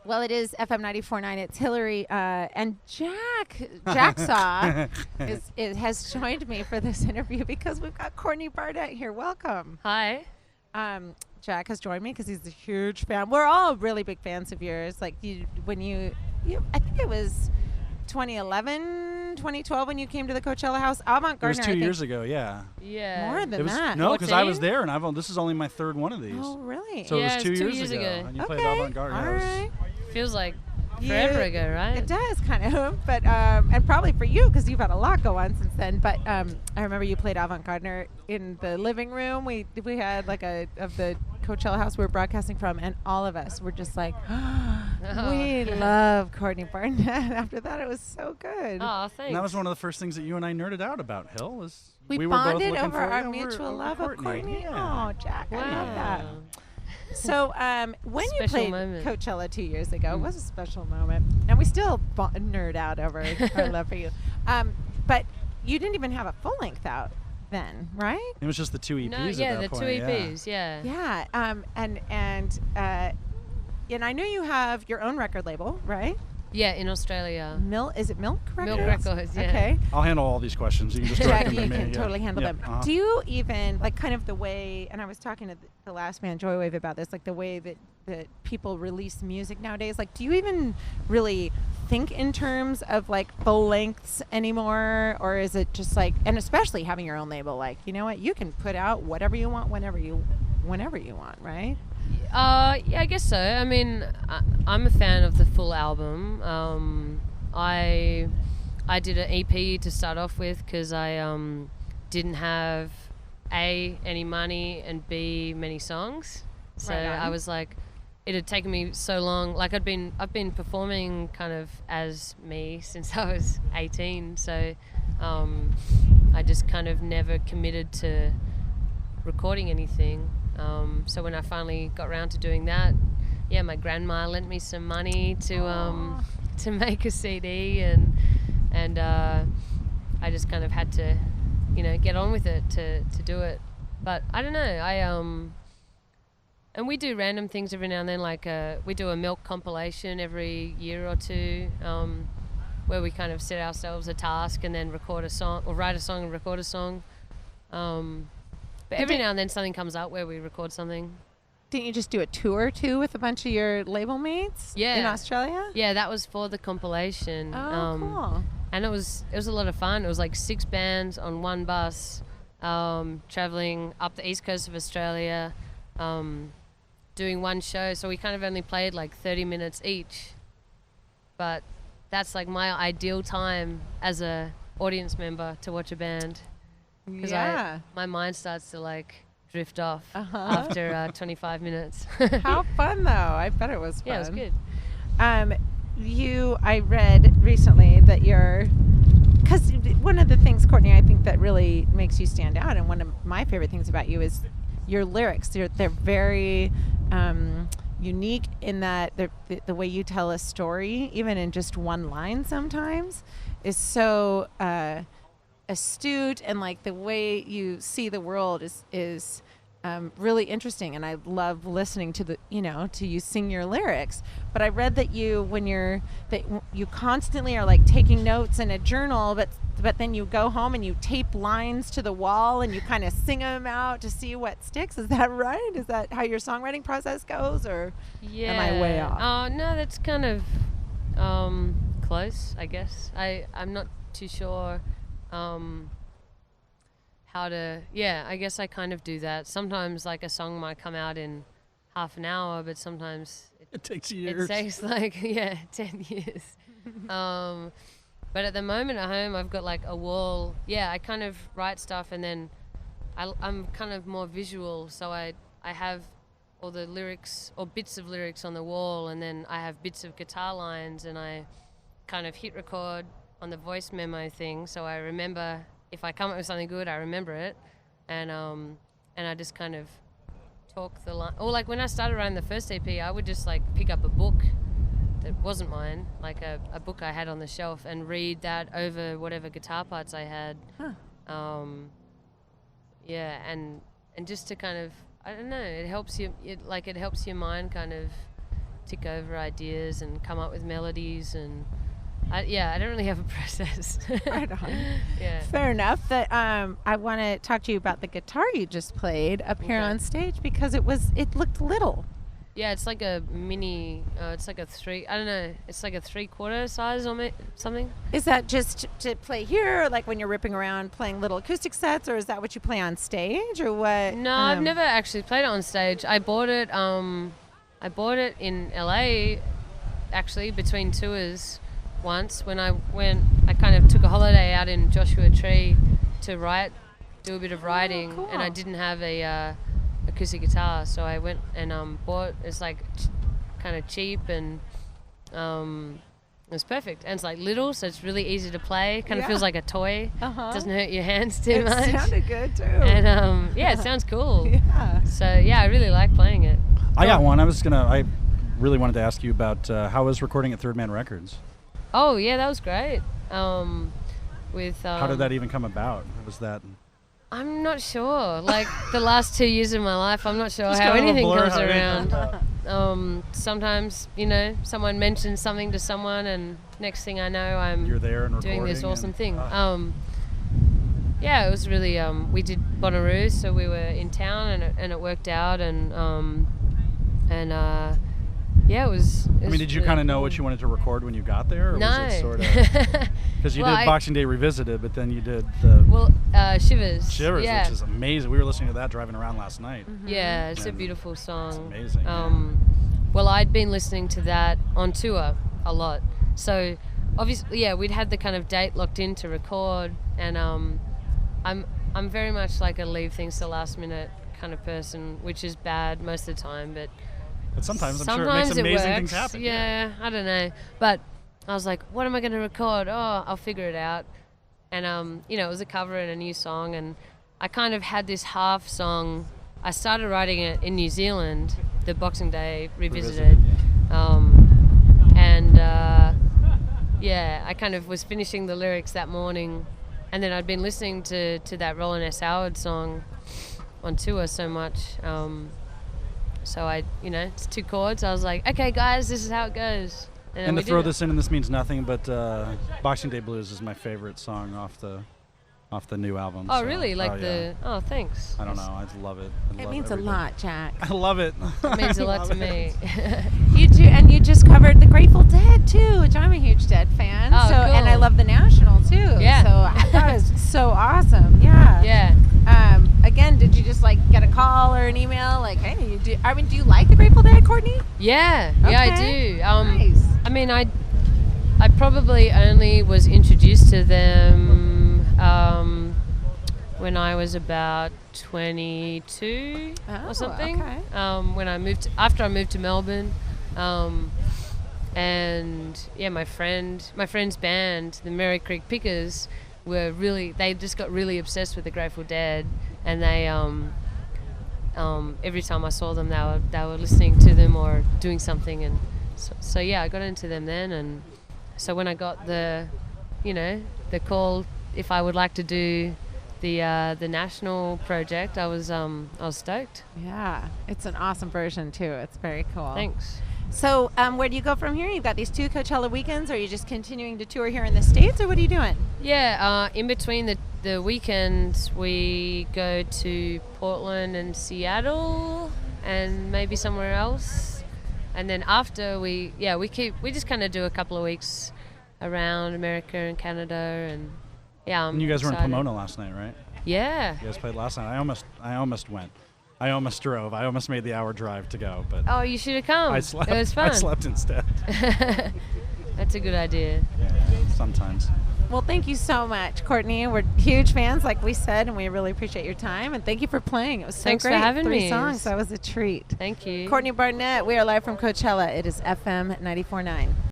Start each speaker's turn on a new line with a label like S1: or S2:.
S1: Well, it is FM 94.9. It's Hilary and Jacksaw has joined me for this interview because we've got Courtney Barnett here. Welcome.
S2: Hi.
S1: Jack has joined me because he's a huge fan. We're all really big fans of yours. Like I think it was 2011, 2012 when you came to the Coachella house. Avant-Garde.
S3: It was 2 years ago, yeah.
S2: Yeah.
S1: More than that.
S3: No, because
S2: 14?
S3: I was there, and this is only my third one of these.
S1: Oh, really?
S3: So
S2: Yeah,
S3: it was 2
S2: it's
S3: years ago. And you played
S1: Okay.
S3: Avant-Garde.
S1: All right.
S2: Feels like forever ago, right?
S1: It does kind of, but and probably for you because you've had a lot go on since then. But I remember you played Avant-Garde in the living room. We had like of the Coachella house we were broadcasting from, and all of us were just like, we love Courtney Barnett. After that, it was so good.
S2: Oh, thanks.
S3: And that was one of the first things that you and I nerded out about, Hill.
S1: We
S3: were both
S1: bonded
S3: looking
S1: over
S3: for
S1: our mutual love of Courtney.
S3: Yeah.
S1: Oh, Jack, I love that.
S2: Wow.
S1: So when you
S2: Special
S1: played
S2: moment.
S1: Coachella 2 years ago, it was a special moment, and we still nerd out over our love for you. But you didn't even have a full length out then, right?
S3: It was just the two EPs
S2: No,
S3: at
S2: yeah,
S3: that
S2: the
S3: point.
S2: two EPs, yeah.
S1: Yeah. And I know you have your own record label, right?
S2: Yeah, in Australia.
S1: Is it Milk Records?
S2: Milk Records, yeah.
S1: Okay.
S3: I'll handle all these questions. You can just
S1: Jack,
S3: direct them
S1: you
S3: to me.
S1: can
S3: yeah.
S1: totally handle
S3: Yeah,
S1: them.
S3: uh-huh.
S1: Do you even, like, kind of the way, and I was talking to the last man, Joywave, about this, like the way that people release music nowadays, like, do you even really think in terms of, like, full lengths anymore? Or is it just like, and especially having your own label, like, you know what, you can put out whatever you want, whenever you want, right?
S2: Yeah, I guess so. I mean, I'm a fan of the full album. I did an EP to start off with because I didn't have A, any money, and B, many songs. So
S1: Right on.
S2: I was like, it had taken me so long. Like I've been performing kind of as me since I was 18. So I just kind of never committed to recording anything. So when I finally got around to doing that, yeah, my grandma lent me some money to make a CD, and I just kind of had to, get on with it to do it. But I don't know, and we do random things every now and then, like we do a Milk compilation every year or two, where we kind of set ourselves a task and then record a song, or write a song and record a song. But every now and then something comes up where we record something.
S1: Didn't you just do a tour too with a bunch of your label mates?
S2: Yeah.
S1: In Australia?
S2: Yeah, that was for the compilation.
S1: Oh, cool.
S2: And it was a lot of fun. It was like 6 bands on one bus, traveling up the east coast of Australia, doing one show. So we kind of only played like 30 minutes each. But that's like my ideal time as a audience member to watch a band. Because my mind starts to like drift off after 25 minutes.
S1: How fun though. I bet it was fun.
S2: Yeah, it was good.
S1: I read recently that because one of the things, Courtney, I think that really makes you stand out, and one of my favorite things about you is your lyrics. They're very unique in that the way you tell a story, even in just one line sometimes, is so astute, and like the way you see the world is really interesting, and I love listening to to you sing your lyrics. But I read that you constantly are like taking notes in a journal, but then you go home and you tape lines to the wall and you kind of sing them out to see what sticks. Is that right? Is that how your songwriting process goes, or am I way off?
S2: Oh no, that's kind of close, I guess. I'm not too sure how to, I guess I kind of do that. Sometimes like a song might come out in half an hour, but sometimes
S3: it takes years.
S2: It takes like 10 years. But at the moment at home I've got like a wall. I kind of write stuff, and then I'm kind of more visual, so I have all the lyrics or bits of lyrics on the wall, and then I have bits of guitar lines, and I kind of hit record on the voice memo thing, so I remember, if I come up with something good, I remember it, and I just kind of talk the line. Or like when I started writing the first EP, I would just like pick up a book that wasn't mine, like a book I had on the shelf, and read that over whatever guitar parts I had. And just to kind of, I don't know, it helps you, it helps your mind kind of tick over ideas and come up with melodies, and I don't really have a process.
S1: Right on.
S2: Yeah.
S1: Fair enough. That I want to talk to you about the guitar you just played up here on stage, because it looked little.
S2: Yeah, it's like a mini. It's like a it's like a 3/4 size or something.
S1: Is that just to play here, or like when you're ripping around playing little acoustic sets, or is that what you play on stage, or what?
S2: No, I've never actually played it on stage. I bought it. I bought it in LA, actually, between tours. Once when I kind of took a holiday out in Joshua Tree to do a bit of writing,
S1: cool.
S2: and I didn't have a acoustic guitar, so I went and bought. It's like kind of cheap, and it was perfect, and it's like little, so it's really easy to play. Kind of feels like a toy. Doesn't hurt your hands too much.
S1: It sounded good too.
S2: And it sounds cool.
S1: Yeah.
S2: So I really like playing it.
S3: I got one. I really wanted to ask you about how was recording at Third Man Records.
S2: Oh yeah, that was great. With
S3: how did that even come about? Was that?
S2: I'm not sure. Like the last 2 years of my life, I'm not sure
S3: Just
S2: how
S3: kind of a
S2: anything
S3: blur,
S2: comes
S3: how anything
S2: around. Sometimes, someone mentions something to someone, and next thing I know,
S3: You're there and
S2: doing this
S3: recording
S2: awesome thing. It was really. We did Bonnaroo, so we were in town, and it worked out, and it was.
S3: I mean, did you
S2: really
S3: kind of know
S2: cool.
S3: what you wanted to record when you got there? Or
S2: No.
S3: Was it sort of because you
S2: Well,
S3: did Boxing Day Revisited, but then you did the
S2: Shivers.
S3: Shivers,
S2: Yeah.
S3: which is amazing. We were listening to that driving around last night.
S2: Yeah, it's a
S3: And
S2: beautiful song.
S3: It's amazing.
S2: Well, I'd been listening to that on tour a lot. So, obviously, we'd had the kind of date locked in to record, and I'm very much like a leave things to last minute kind of person, which is bad most of the time, but
S3: sometimes I'm sure it makes amazing
S2: works.
S3: things happen.
S2: Yeah, I don't know. But I was like, what am I going to record? Oh, I'll figure it out. And, it was a cover and a new song, and I kind of had this half song. I started writing it in New Zealand, the Boxing Day Revisited. I kind of was finishing the lyrics that morning, and then I'd been listening to that Roland S. Howard song on tour so much. So it's 2 chords. I was like, okay, guys, this is how it goes.
S3: And to throw this in, and this means nothing, but Boxing Day Blues is my favorite song off the new album.
S2: Oh,
S3: so,
S2: really?
S3: yeah.
S2: Thanks.
S3: I don't know. I love it.
S1: It means a lot, Jack.
S3: I love it.
S2: It means a lot to me.
S1: You do, and you just covered the Grateful Dead too, which I'm a huge Dead fan.
S2: Oh,
S1: so,
S2: cool.
S1: and I love the National too.
S2: Yeah.
S1: So I thought it was so awesome. Yeah.
S2: Yeah.
S1: Again, did you just get a call or an email? Like, hey, do you like the Grateful Dead, Courtney?
S2: Yeah.
S1: Okay.
S2: Yeah, I do.
S1: Nice.
S2: I mean, I probably only was introduced to them when I was about 22 or something.
S1: Okay.
S2: After I moved to Melbourne, and my friend's band, the Merry Creek Pickers, they just got really obsessed with the Grateful Dead, and they every time I saw them, they were listening to them or doing something, and so I got into them then, and so when I got the call if I would like to do the national project, I was stoked.
S1: Yeah, it's an awesome version too. It's very cool.
S2: Thanks.
S1: So, where do you go from here? You've got these 2 Coachella weekends. Or are you just continuing to tour here in the States, or what are you doing?
S2: Yeah, in between the weekends, we go to Portland and Seattle, and maybe somewhere else. And then after we just kind of do a couple of weeks around America and Canada, and
S3: And you guys were in
S2: excited.
S3: Pomona last night, right?
S2: Yeah.
S3: You guys played last night. I almost went. I almost drove. I almost made the hour drive to go, but
S2: Oh, you should have come.
S3: I slept.
S2: It was fun.
S3: I slept instead.
S2: That's a good idea.
S3: Yeah, sometimes.
S1: Well, thank you so much, Courtney. We're huge fans, like we said, and we really appreciate your time. And thank you for playing. It was so
S2: Thanks for
S1: great.
S2: having
S1: 3
S2: me.
S1: songs. That was a treat.
S2: Thank you.
S1: Courtney Barnett, we are live from Coachella. It is FM 94.9.